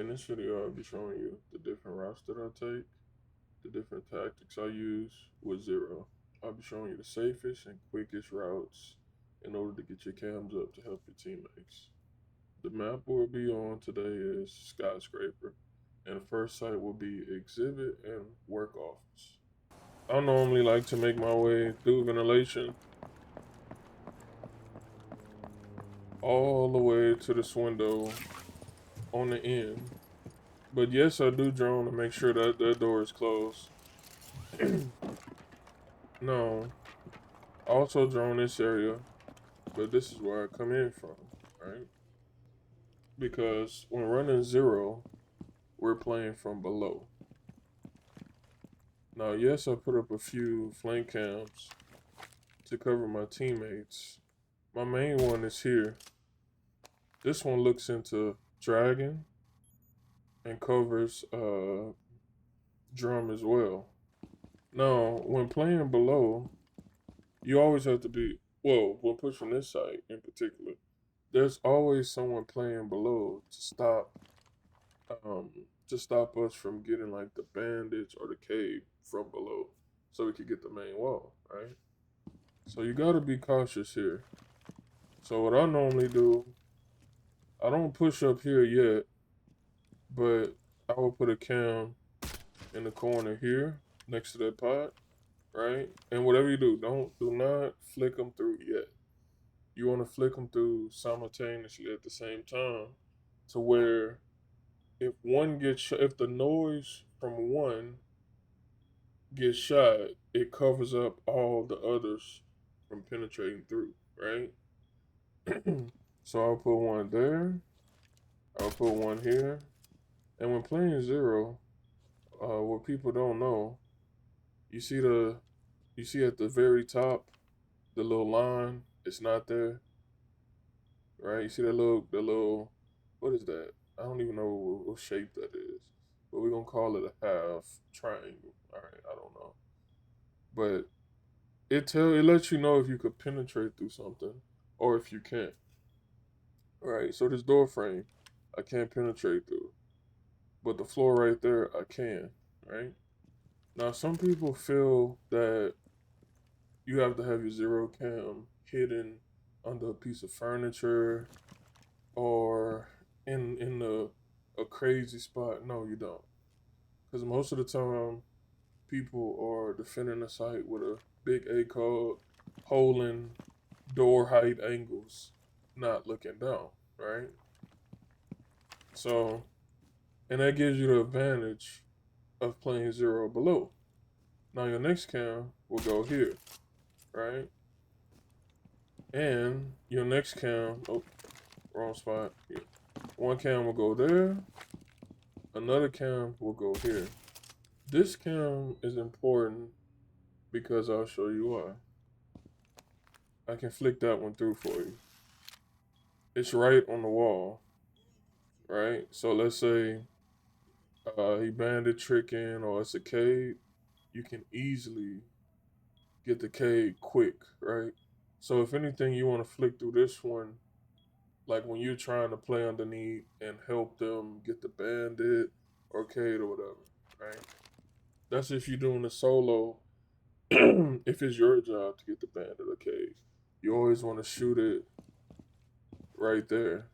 In this video, I'll be showing you the different routes that I take, the different tactics I use with Zero. I'll be showing you the safest and quickest routes in order to get your cams up to help your teammates. The map we'll be on today is Skyscraper, and the first site will be Exhibit and Work Office. I normally like to make my way through ventilation all the way to this window on the end. But yes, I do drone to make sure that that door is closed. No, I also drone this area, but this is where I come in from, right? Because when running Zero, we're playing from below. Now, yes, I put up a few flank cams to cover my teammates. My main one is here. This one looks into Dragon and covers Drum as well. Now, when playing below, you always have to be, well, when pushing this site in particular, there's always someone playing below um to stop us from getting like the bandage or the cave from below so we could get the main wall, right? So you gotta be cautious here. So what I normally do, I don't push up here yet, but I will put a cam in the corner here next to that pot, right? And whatever you do, do not flick them through yet. You want to flick them through simultaneously at the same time to where if one gets shot, if the noise from one gets shot, it covers up all the others from penetrating through, right? So I'll put one there, I'll put one here. And when playing Zero, what people don't know, you see you see at the very top the little line, it's not there, right? You see the little, what is that? I don't even know what shape that is, but we're gonna call it a half triangle. All right, I don't know, but it lets you know if you could penetrate through something or if you can't. All right, so this door frame, I can't penetrate through, but the floor right there, I can. Right now, some people feel that you have to have your zero cam hidden under a piece of furniture or in a crazy spot. No, you don't, because most of the time people are defending the site with a big A code, holding door height angles, not looking down, right? So, and that gives you the advantage of playing Zero below. Now your next cam will go here, right? And your next cam, oh, wrong spot. Yeah. One cam will go there. Another cam will go here. This cam is important because I'll show you why. I can flick that one through for you. It's right on the wall, right? So let's say he banded tricking or it's a cave. You can easily get the cave quick, right? So if anything, you want to flick through this one, like when you're trying to play underneath and help them get the bandit or cave or whatever, right? That's if you're doing a solo. If it's your job to get the bandit or cave, you always want to shoot it right there.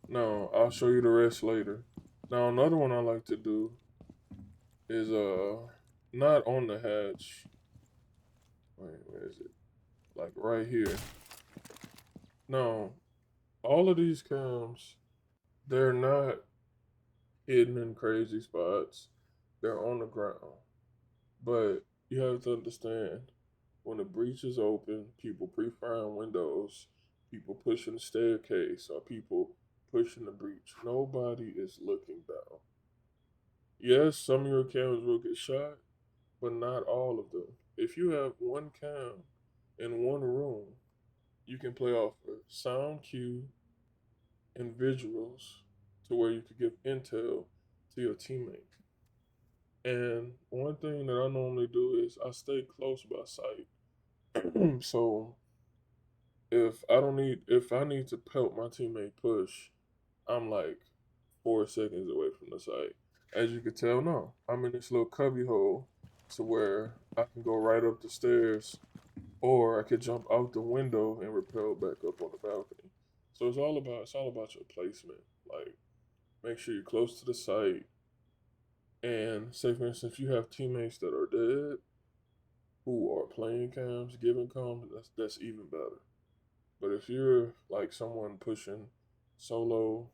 Now, I'll show you the rest later. Now, another one I like to do is not on the hatch. Wait, where is it? Like right here. Now, all of these cams, they're not hidden in crazy spots. They're on the ground. But you have to understand when the breach is open, people pre-firing windows, people pushing the staircase, or people pushing the breach. Nobody is looking down. Yes, some of your cams will get shot, but not all of them. If you have one cam in one room, you can play off a sound cue and visuals to where you could give intel to your teammate. And one thing that I normally do is I stay close by sight. So if I need to help my teammate push, I'm like 4 seconds away from the site. As you can tell now, I'm in this little cubby hole to where I can go right up the stairs, or I could jump out the window and rappel back up on the balcony. So it's all about your placement. Like, make sure you're close to the site. And say for instance, you have teammates that are dead who are playing cams, giving comms, that's even better. But if you're like someone pushing solo,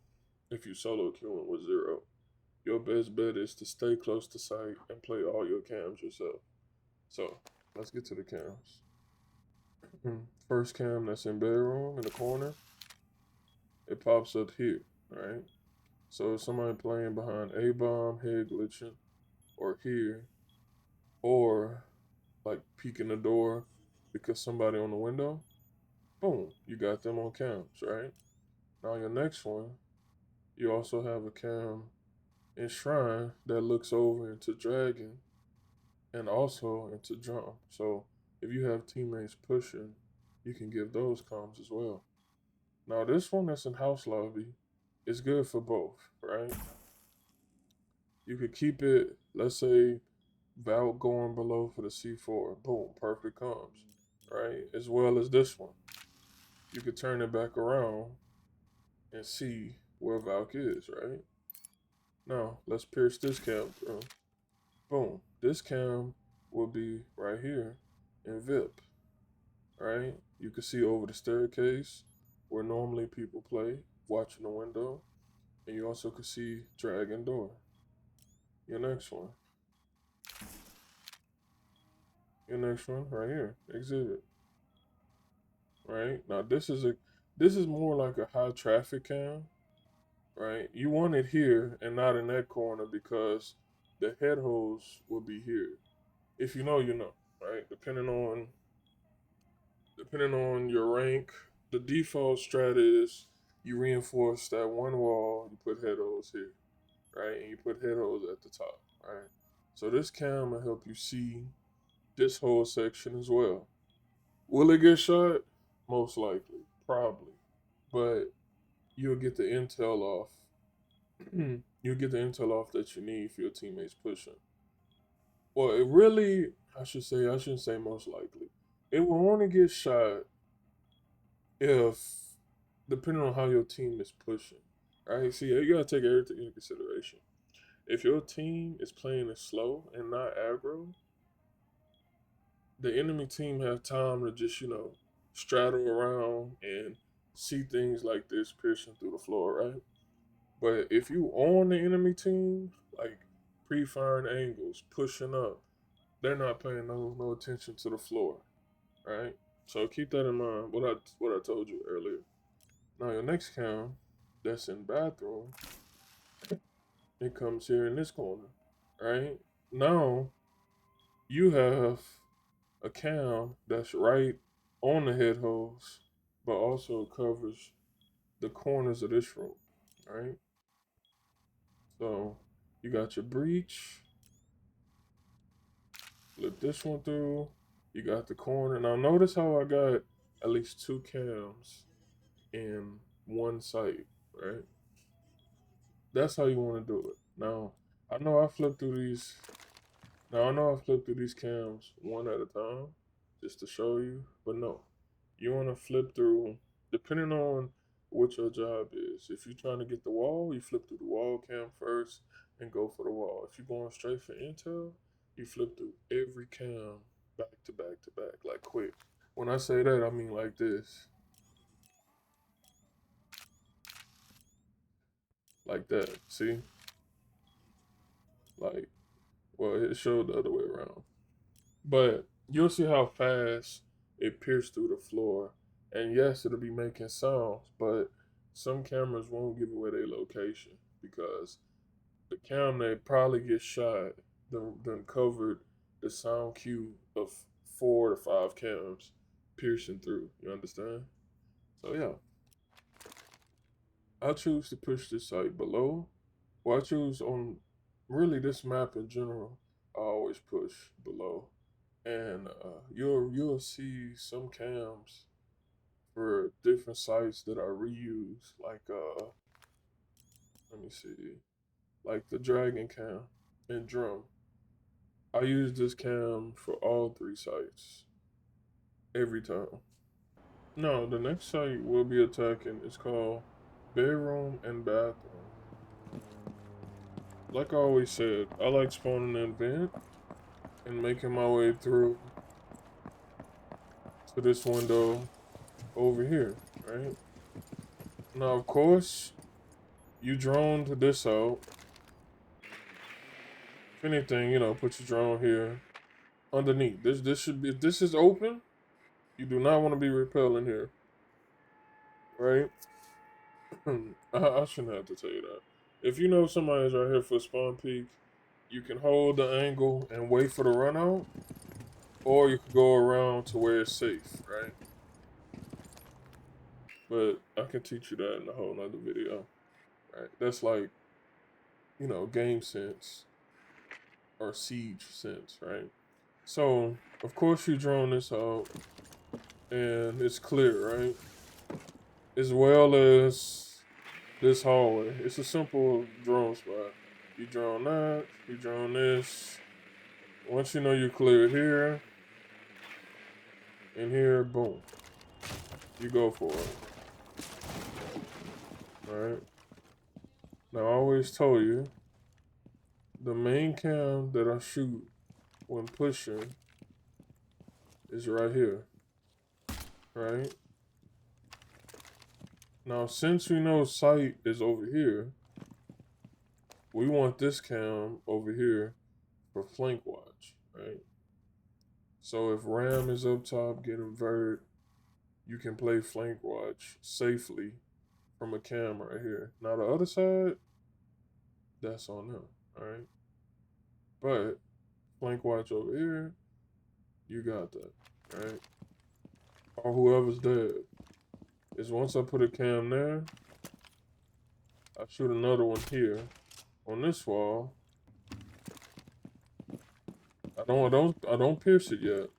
if you solo queuing with zero, your best bet is to stay close to site and play all your cams yourself. So let's get to the cams. First cam that's in bedroom in the corner, it pops up here, right? So if somebody playing behind A bomb, head glitching, or here, or like peeking the door because somebody on the window, boom, you got them on cams, right? Now your next one, you also have a cam in Shrine that looks over into Dragon and also into Drum. So if you have teammates pushing, you can give those comms as well. Now this one that's in House Lobby is good for both, right? You could keep it, let's say, Valve going below for the C4. Boom, perfect comms, right? As well as this one. You could turn it back around and see where Valk is, right? Now, let's pierce this cam through. Boom. This cam will be right here in VIP, right? You can see over the staircase where normally people play, watching the window. And you also can see Dragon Door. Your next one. Your next one right here, Exhibit. Right? Now this is more like a high traffic cam, right? You want it here and not in that corner because the head holes will be here. If you know, you know, right? Depending on your rank, the default strat is you reinforce that one wall, you put head holes here, right? And you put head holes at the top, right? So this cam will help you see this whole section as well. Will it get shot? Most likely, probably. But you'll get the intel off. You'll get the intel off that you need for your teammates pushing. Well, it really, I shouldn't say most likely. It will only get shot if, depending on how your team is pushing. Right? See, you gotta take everything into consideration. If your team is playing it slow and not aggro, the enemy team have time to just, straddle around and see things like this piercing through the floor, right? But if you on the enemy team, like pre-firing angles, pushing up, they're not paying no attention to the floor, right? So keep that in mind. What I told you earlier. Now your next cam, that's in bathroom, it comes here in this corner, right? Now you have a cam that's right on the head holes, but also covers the corners of this room, right? So you got your breach, flip this one through, you got the corner. Now notice how I got at least two cams in one site, right? That's how you want to do it. Now, I know I flipped through these. Now I know I flipped through these cams one at a time, just to show you. But no, you want to flip through depending on what your job is. If you're trying to get the wall, you flip through the wall cam first and go for the wall. If you're going straight for intel, you flip through every cam back to back to back, like quick. When I say that, I mean like this, like that. See, like, well, it showed the other way around. But you'll see how fast it pierced through the floor. And yes, it'll be making sounds, but some cameras won't give away their location because the cam that probably gets shot done covered the sound cue of 4 to 5 cams piercing through. You understand? So yeah, I choose to push this site below. Well, I choose on really this map in general. I always push below, and you'll see some cams for different sites that I reuse. Like Let me see. Like the dragon cam and drum. I use this cam for all 3 sites every time. No, the next site we'll be attacking is called bedroom and bathroom. Like I always said, I like spawning an vent and making my way through to this window over here, right? Now, of course, you droned this out. If anything, put your drone here underneath. This should be, if this is open, you do not want to be repelling here, right? I shouldn't have to tell you that. If you know somebody's right here for spawn peek, you can hold the angle and wait for the run out, or you could go around to where it's safe, right? But I can teach you that in a whole nother video, right? That's like, game sense or siege sense, right? So, of course, you drone this out and it's clear, right? As well as this hallway. It's a simple drone spot. You drone that, you drone this. Once you know you're clear here and here, boom. You go for it. Alright. Now, I always told you, the main cam that I shoot when pushing is right here. Right? Now, since we know sight is over here, we want this cam over here for flank watch, right? So if RAM is up top, getting vert, you can play flank watch safely from a cam right here. Now the other side, that's on them, alright? But flank watch over here, you got that, right? Or whoever's dead. Is once I put a cam there, I shoot another one here on this wall. I don't pierce it yet.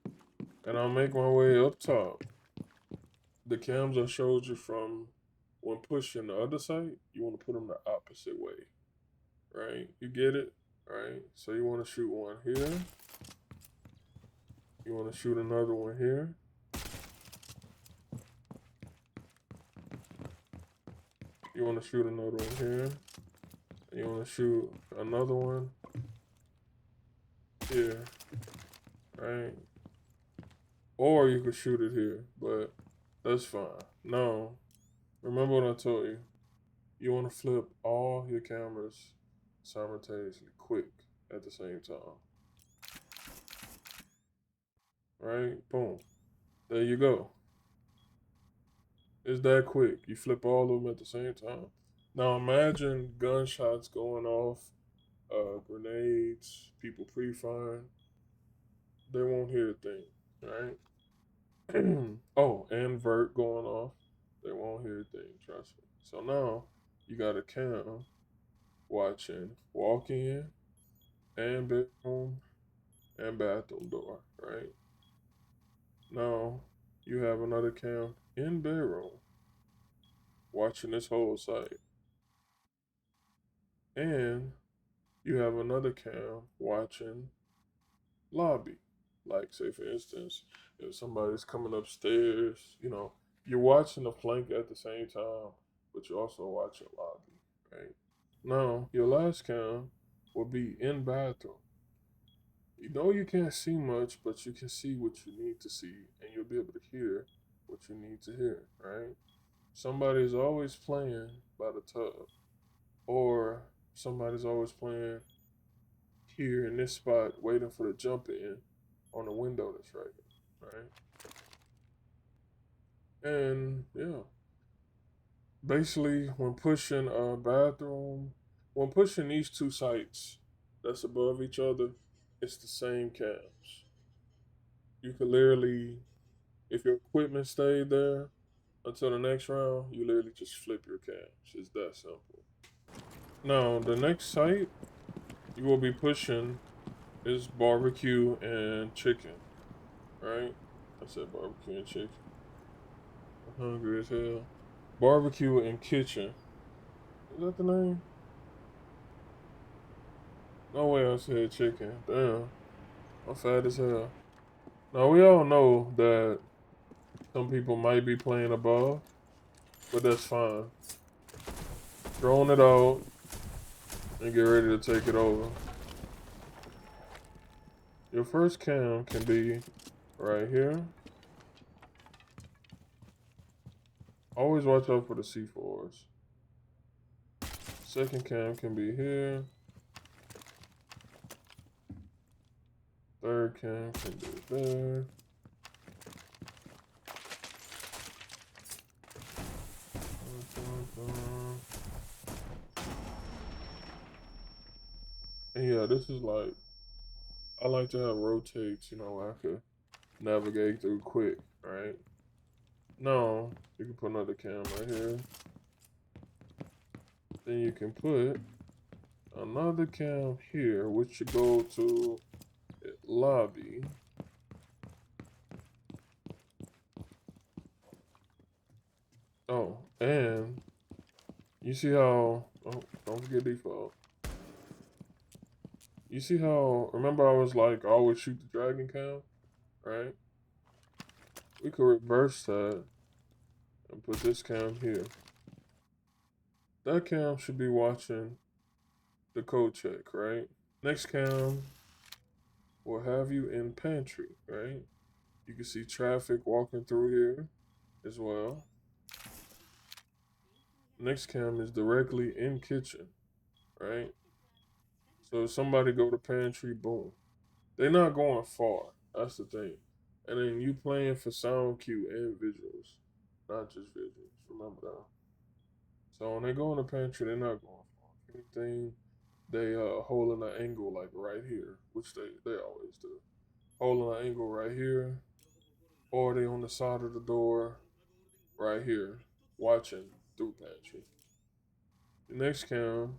And I'll make my way up top. The cams I showed you from when pushing the other side, you want to put them the opposite way. Right? You get it? Right? So you want to shoot one here. You want to shoot another one here. You want to shoot another one here. And you want to shoot another one here. Right? Or you could shoot it here, but that's fine. Now, remember what I told you. You want to flip all your cameras simultaneously, quick, at the same time. Right? Boom. There you go. It's that quick. You flip all of them at the same time. Now imagine gunshots going off, grenades, people pre-firing. They won't hear a thing, right? Oh, and vert going off. They won't hear a thing, trust me. So now you got a cam watching walk in and bedroom and bathroom door, right? Now you have another cam in bedroom watching this whole site. And you have another cam watching lobby. Like, say, for instance, if somebody's coming upstairs, you're watching the flank at the same time, but you're also watching lobby, right? Now, your last cam will be in bathroom. You can't see much, but you can see what you need to see, and you'll be able to hear what you need to hear, right? Somebody's always playing by the tub, or somebody's always playing here in this spot, waiting for the jump in on the window that's right here, right? And yeah, basically, when pushing a bathroom, when pushing these 2 sites that's above each other, it's the same cams. You could literally, if your equipment stayed there until the next round, you literally just flip your cams. It's that simple. Now, the next site you will be pushing is barbecue and chicken, right? I said barbecue and chicken. I'm hungry as hell. Barbecue and kitchen. Is that the name? No way I said chicken. Damn. I'm fat as hell. Now we all know that some people might be playing above, but that's fine. Throwing it out and get ready to take it over. Your first cam can be right here. Always watch out for the C4s. Second cam can be here. Third cam can be there. And yeah, this is like, I like to have rotates, you know, where I could navigate through quick, right? No, you can put another cam right here. Then you can put another cam here, which should go to lobby. Oh, and you see how, oh, don't forget default. You see how, remember I was like, always shoot the dragon cam, right? We could reverse that and put this cam here. That cam should be watching the code check, right? Next cam will have you in pantry, right? You can see traffic walking through here as well. Next cam is directly in kitchen, right? So if somebody go to pantry, boom. They're not going far. That's the thing. And then you playing for sound cue and visuals, not just visuals. Remember that. So when they go in the pantry, they're not going far. If anything, they holding an angle like right here, which they always do. Holding an angle right here, or they on the side of the door right here, watching through pantry. The next cam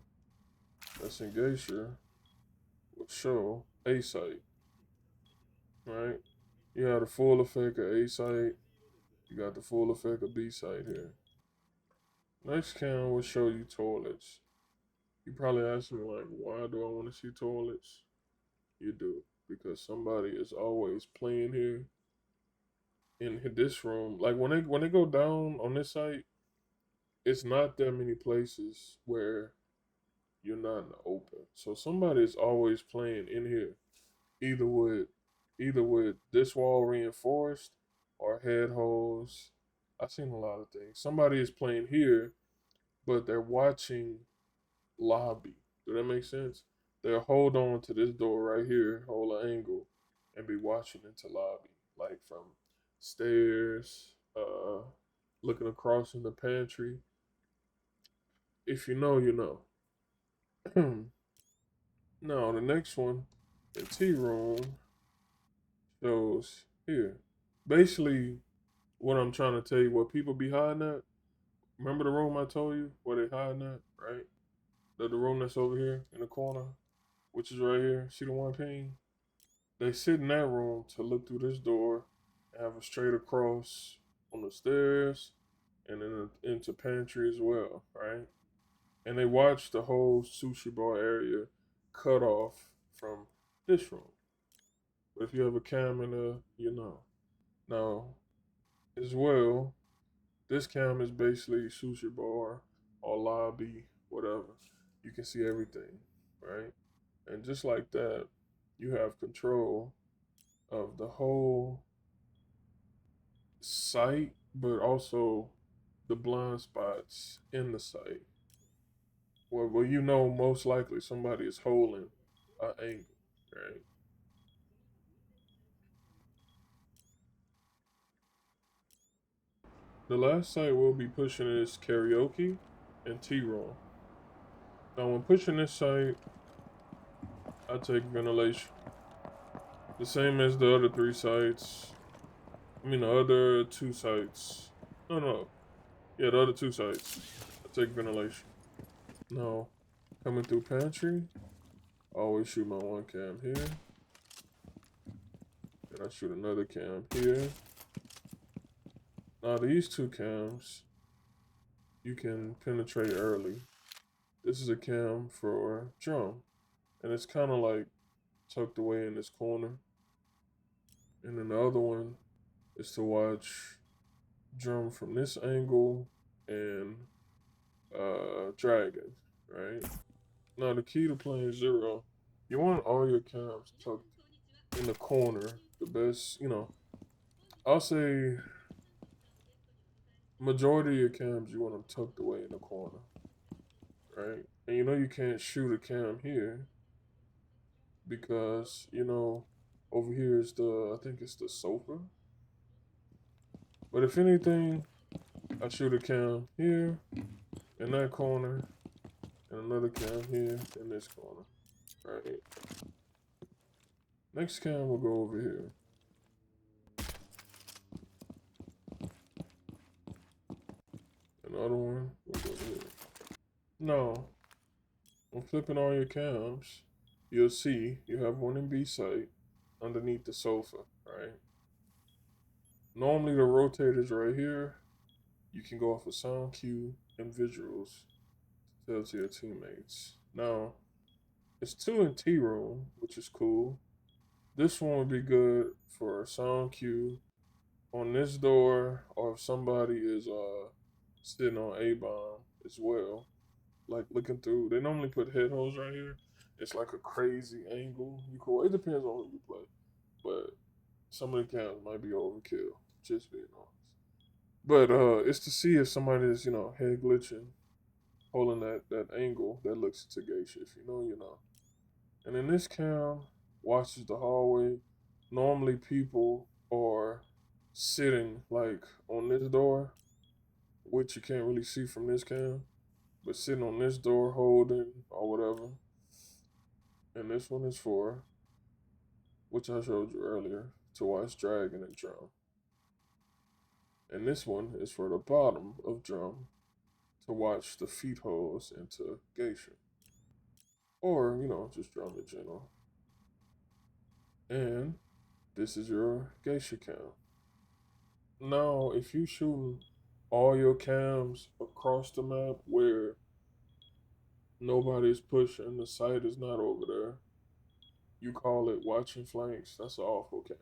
that's in Geisha will show A site, right? You have the full effect of A site. You got the full effect of B site here. Next cam will show you toilets. You probably ask me like, why do I want to see toilets? You do, because somebody is always playing here in this room. Like when they go down on this site, it's not that many places where you're not in the open. So somebody is always playing in here, either with this wall reinforced or head holes. I've seen a lot of things. Somebody is playing here, but they're watching lobby. Do that make sense? They'll hold on to this door right here, hold an angle, and be watching into lobby, like from stairs, looking across in the pantry. If you know, you know. Now the next one, the tea room, shows here. Basically, what I'm trying to tell you, what people be hiding at. Remember the room I told you where they hiding at, right? The room that's over here in the corner, which is right here. See the one ping? They sit in that room to look through this door and have a straight across on the stairs and then into pantry as well, right? And they watch the whole sushi bar area cut off from this room. But if you have a cam in there, you know. Now, as well, this cam is basically sushi bar or lobby, whatever. You can see everything, right? And just like that, you have control of the whole site, but also the blind spots in the site. Well, you know, most likely somebody is holding an angle, right? The last site we'll be pushing is karaoke and tea room. Now, when pushing this site, I take ventilation. The same as the other three sites. I mean, the other two sites. No. Yeah, the other two sites. I take ventilation. Now, coming through pantry, I always shoot my one cam here. Then I shoot another cam here. Now, these two cams, you can penetrate early. This is a cam for drum. And it's kind of like tucked away in this corner. And then the other one is to watch drum from this angle and dragon, right? Now the key to playing zero, you want all your cams tucked in the corner. The best, I'll say majority of your cams you want them tucked away in the corner, right? And you can't shoot a cam here because over here is I think it's the sofa. But if anything, I shoot a cam here in that corner and another cam here in this corner, right? Next cam will go over here. Another one will go here. No, when flipping all your cams, you'll see you have one in B site underneath the sofa, right? Normally the rotator's right here. You can go off of sound cue and visuals to tell to your teammates. Now, it's 2 in T room, which is cool. This one would be good for sound cue on this door, or if somebody is sitting on A bomb as well. Like looking through, they normally put head holes right here. It's like a crazy angle. It depends on who you play, but some of the cams might be overkill. Just being honest. But it's to see if somebody is head glitching, holding that angle that looks to gay shit. If you know, you know. And in this cam, watches the hallway. Normally people are sitting like on this door, which you can't really see from this cam, but sitting on this door holding or whatever. And this one is for, which I showed you earlier, to watch dragon and drum. And this one is for the bottom of drum to watch the feet holes into geisha. Or, just drum in general. And this is your geisha cam. Now, if you shooting all your cams across the map where nobody's pushing, the sight is not over there, you call it watching flanks. That's an awful cam.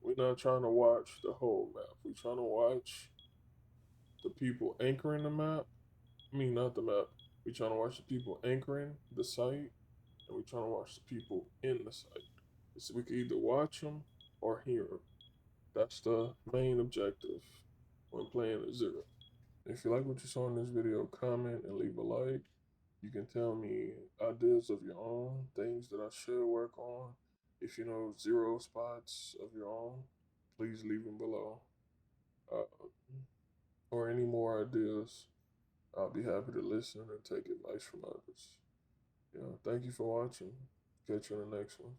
We're not trying to watch the whole map. We're trying to watch the people anchoring the map. I mean, not the map. We're trying to watch the people anchoring the site, and we're trying to watch the people in the site. So we can either watch them or hear them. That's the main objective when playing a zero. If you like what you saw in this video, comment and leave a like. You can tell me ideas of your own, things that I should work on. If you know zero spots of your own, please leave them below. Uh, or any more ideas, I'll be happy to listen and take advice from others. Thank you for watching. Catch you in the next one.